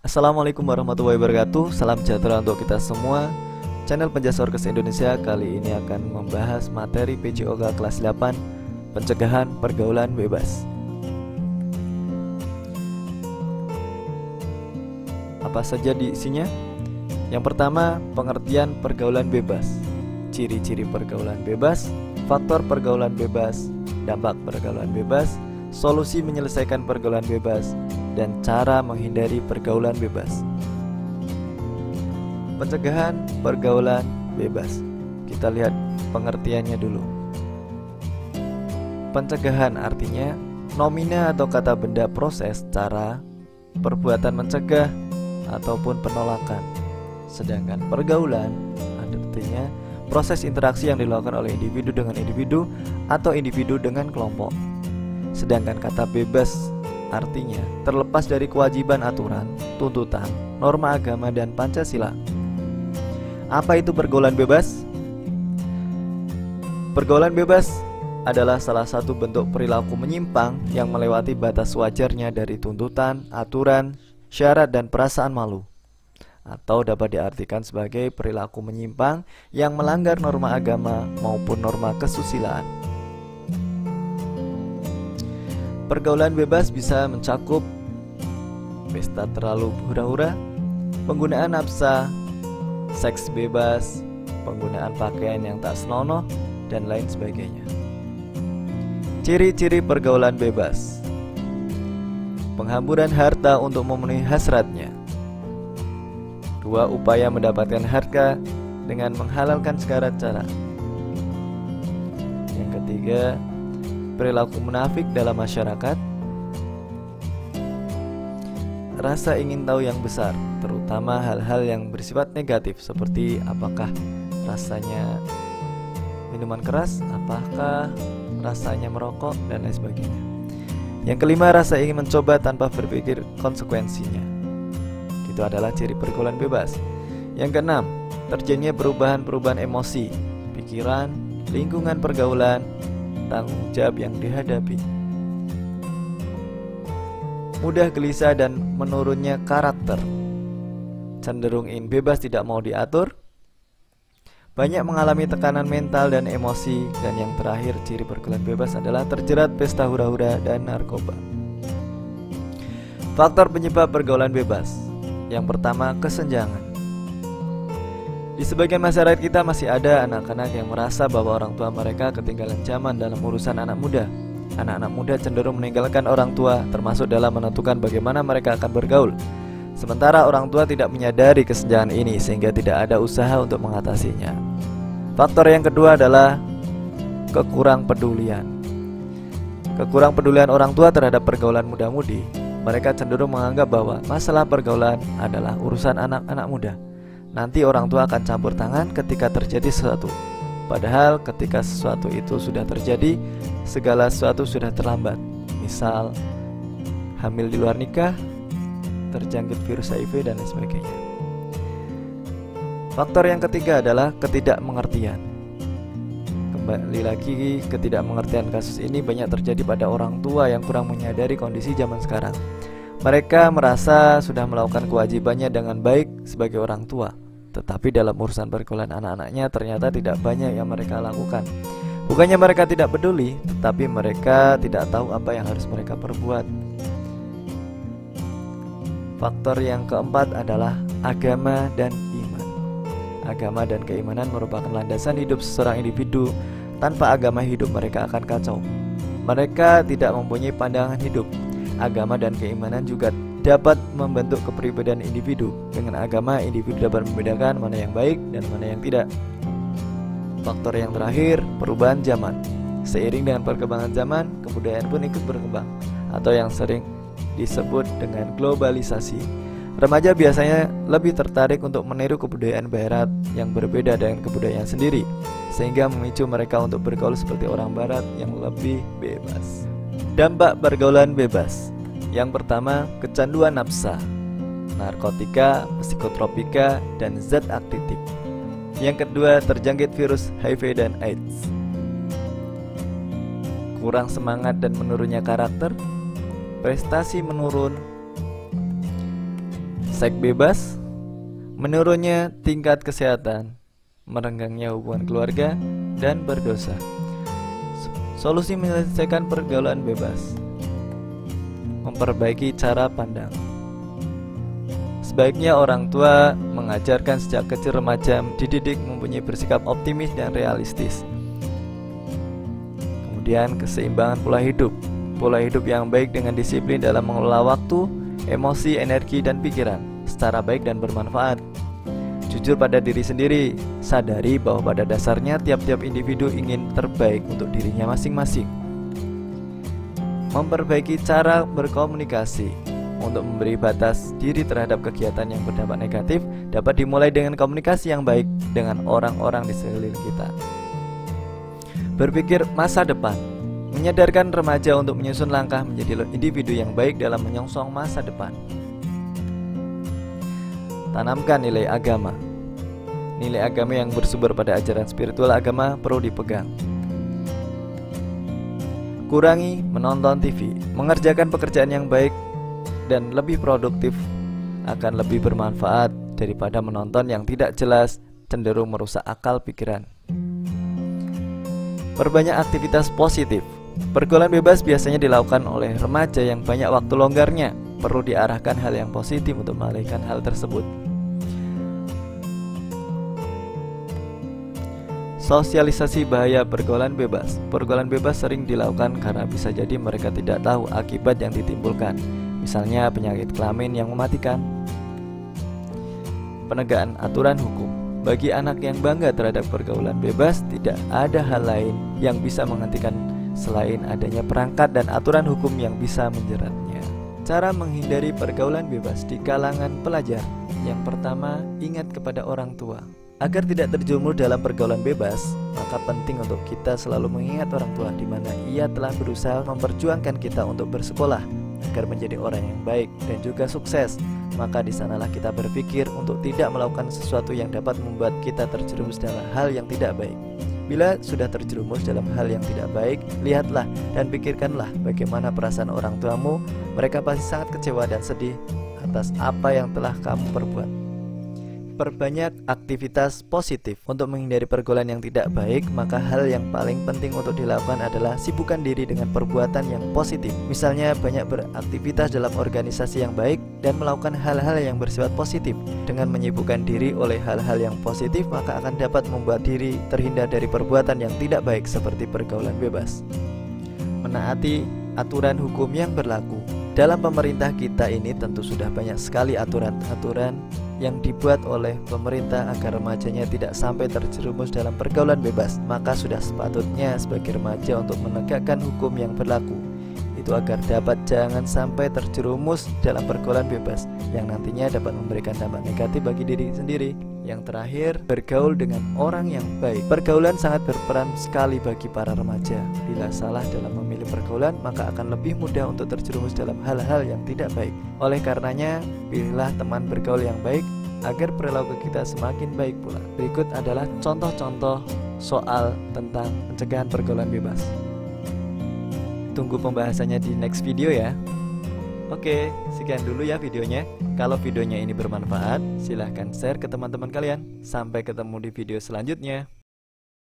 Assalamualaikum warahmatullahi wabarakatuh. Salam sejahtera untuk kita semua. Channel Penjasa Orkes Indonesia kali ini akan membahas materi PJOK kelas 8, pencegahan pergaulan bebas. Apa saja isinya? Yang pertama, pengertian pergaulan bebas, ciri-ciri pergaulan bebas, faktor pergaulan bebas, dampak pergaulan bebas, solusi menyelesaikan pergaulan bebas, dan cara menghindari pergaulan bebas. Pencegahan pergaulan bebas. Kita lihat pengertiannya dulu. Pencegahan artinya nomina atau kata benda, proses, cara, perbuatan mencegah ataupun penolakan. Sedangkan pergaulan artinya proses interaksi yang dilakukan oleh individu dengan individu atau individu dengan kelompok. Sedangkan kata bebas artinya terlepas dari kewajiban aturan, tuntutan, norma agama, dan Pancasila. Apa itu pergaulan bebas? Pergaulan bebas adalah salah satu bentuk perilaku menyimpang yang melewati batas wajarnya dari tuntutan, aturan, syarat, dan perasaan malu. Atau dapat diartikan sebagai perilaku menyimpang yang melanggar norma agama maupun norma kesusilaan. Pergaulan bebas bisa mencakup pesta terlalu hura-hura, penggunaan nafsa, seks bebas, penggunaan pakaian yang tak senonoh, dan lain sebagainya. Ciri-ciri pergaulan bebas: penghamburan harta untuk memenuhi hasratnya. 2. Upaya mendapatkan harta dengan menghalalkan segala cara. Yang ketiga, perilaku munafik dalam masyarakat. Rasa ingin tahu yang besar, terutama hal-hal yang bersifat negatif seperti apakah rasanya minuman keras, apakah rasanya merokok, dan lain sebagainya. Yang kelima, rasa ingin mencoba tanpa berpikir konsekuensinya. Itu adalah ciri pergaulan bebas. Yang keenam, terjadinya perubahan-perubahan emosi, pikiran, lingkungan pergaulan, tanggung jawab yang dihadapi. Mudah gelisah dan menurunnya karakter, cenderung ingin bebas, tidak mau diatur, banyak mengalami tekanan mental dan emosi. Dan yang terakhir, ciri pergaulan bebas adalah terjerat pesta hura-hura dan narkoba. Faktor penyebab pergaulan bebas. Yang pertama, kesenjangan. Di sebagian masyarakat kita masih ada anak-anak yang merasa bahwa orang tua mereka ketinggalan zaman dalam urusan anak muda. Anak-anak muda cenderung meninggalkan orang tua, termasuk dalam menentukan bagaimana mereka akan bergaul. Sementara orang tua tidak menyadari kesenjangan ini sehingga tidak ada usaha untuk mengatasinya. Faktor yang kedua adalah kekurang pedulian. Kekurang pedulian orang tua terhadap pergaulan muda-mudi. Mereka cenderung menganggap bahwa masalah pergaulan adalah urusan anak-anak muda. Nanti orang tua akan campur tangan ketika terjadi sesuatu. Padahal ketika sesuatu itu sudah terjadi, segala sesuatu sudah terlambat. Misal, hamil di luar nikah, terjangkit virus HIV, dan lain sebagainya. Faktor yang ketiga adalah ketidakmengertian. Kembali lagi, ketidakmengertian kasus ini banyak terjadi pada orang tua yang kurang menyadari kondisi zaman sekarang. Mereka merasa sudah melakukan kewajibannya dengan baik sebagai orang tua, tetapi dalam urusan pergaulan anak-anaknya ternyata tidak banyak yang mereka lakukan. Bukannya mereka tidak peduli, tetapi mereka tidak tahu apa yang harus mereka perbuat. Faktor yang keempat adalah agama dan iman. Agama dan keimanan merupakan landasan hidup seseorang individu. Tanpa agama, hidup mereka akan kacau. Mereka tidak mempunyai pandangan hidup. Agama dan keimanan juga dapat membentuk kepribadian individu. Dengan agama, individu dapat membedakan mana yang baik dan mana yang tidak. Faktor yang terakhir, perubahan zaman. Seiring dengan perkembangan zaman, kebudayaan pun ikut berkembang, atau yang sering disebut dengan globalisasi. Remaja biasanya lebih tertarik untuk meniru kebudayaan barat yang berbeda dengan kebudayaan sendiri, sehingga memicu mereka untuk bergaul seperti orang barat yang lebih bebas. Dampak pergaulan bebas. Yang pertama, kecanduan nafsa, narkotika, psikotropika, dan zat aktif. Yang kedua, terjangkit virus HIV dan AIDS. Kurang semangat dan menurunnya karakter, prestasi menurun, Seks bebas, menurunnya tingkat kesehatan, merenggangnya hubungan keluarga, dan berdosa. Solusi menyelesaikan pergaulan bebas: memperbaiki cara pandang. Sebaiknya orang tua mengajarkan sejak kecil remaja dididik mempunyai bersikap optimis dan realistis. Kemudian keseimbangan pola hidup. Pola hidup yang baik dengan disiplin dalam mengelola waktu, emosi, energi, dan pikiran secara baik dan bermanfaat. Jujur pada diri sendiri, sadari bahwa pada dasarnya tiap-tiap individu ingin terbaik untuk dirinya masing-masing. Memperbaiki cara berkomunikasi. Untuk memberi batas diri terhadap kegiatan yang berdampak negatif dapat dimulai dengan komunikasi yang baik dengan orang-orang di sekeliling kita. Berpikir masa depan, menyadarkan remaja untuk menyusun langkah menjadi individu yang baik dalam menyongsong masa depan. Tanamkan nilai agama. Nilai agama yang bersumber pada ajaran spiritual agama perlu dipegang. Kurangi menonton TV. Mengerjakan pekerjaan yang baik dan lebih produktif akan lebih bermanfaat daripada menonton yang tidak jelas, cenderung merusak akal pikiran. Perbanyak aktivitas positif. Pergaulan bebas biasanya dilakukan oleh remaja yang banyak waktu longgarnya. Perlu diarahkan hal yang positif untuk mengalihkan hal tersebut. Sosialisasi bahaya pergaulan bebas. Pergaulan bebas sering dilakukan karena bisa jadi mereka tidak tahu akibat yang ditimbulkan. Misalnya penyakit kelamin yang mematikan. Penegakan aturan hukum. Bagi anak yang bangga terhadap pergaulan bebas, tidak ada hal lain yang bisa menghentikan selain adanya perangkat dan aturan hukum yang bisa menjeratnya. Cara menghindari pergaulan bebas di kalangan pelajar. Yang pertama, ingat kepada orang tua. Agar tidak terjerumus dalam pergaulan bebas, maka penting untuk kita selalu mengingat orang tua di mana ia telah berusaha memperjuangkan kita untuk bersekolah agar menjadi orang yang baik dan juga sukses. Maka di sanalah kita berpikir untuk tidak melakukan sesuatu yang dapat membuat kita terjerumus dalam hal yang tidak baik. Bila sudah terjerumus dalam hal yang tidak baik, lihatlah dan pikirkanlah bagaimana perasaan orang tuamu. Mereka pasti sangat kecewa dan sedih atas apa yang telah kamu perbuat. Perbanyak aktivitas positif. Untuk menghindari pergaulan yang tidak baik, maka hal yang paling penting untuk dilakukan adalah sibukkan diri dengan perbuatan yang positif. Misalnya banyak beraktivitas dalam organisasi yang baik dan melakukan hal-hal yang bersifat positif. Dengan menyibukkan diri oleh hal-hal yang positif, maka akan dapat membuat diri terhindar dari perbuatan yang tidak baik seperti pergaulan bebas. Menaati aturan hukum yang berlaku. Dalam pemerintah kita ini tentu sudah banyak sekali aturan-aturan yang dibuat oleh pemerintah agar remajanya tidak sampai terjerumus dalam pergaulan bebas. Maka sudah sepatutnya sebagai remaja untuk menegakkan hukum yang berlaku, itu agar dapat jangan sampai terjerumus dalam pergaulan bebas yang nantinya dapat memberikan dampak negatif bagi diri sendiri. Yang terakhir, bergaul dengan orang yang baik. Pergaulan sangat berperan sekali bagi para remaja. Bila salah dalam memilih pergaulan, maka akan lebih mudah untuk terjerumus dalam hal-hal yang tidak baik. Oleh karenanya, pilihlah teman bergaul yang baik agar perilaku kita semakin baik pula. Berikut adalah contoh-contoh soal tentang pencegahan pergaulan bebas. Tunggu pembahasannya di next video ya. Oke, sekian dulu ya videonya. Kalau videonya ini bermanfaat, silahkan share ke teman-teman kalian. Sampai ketemu di video selanjutnya.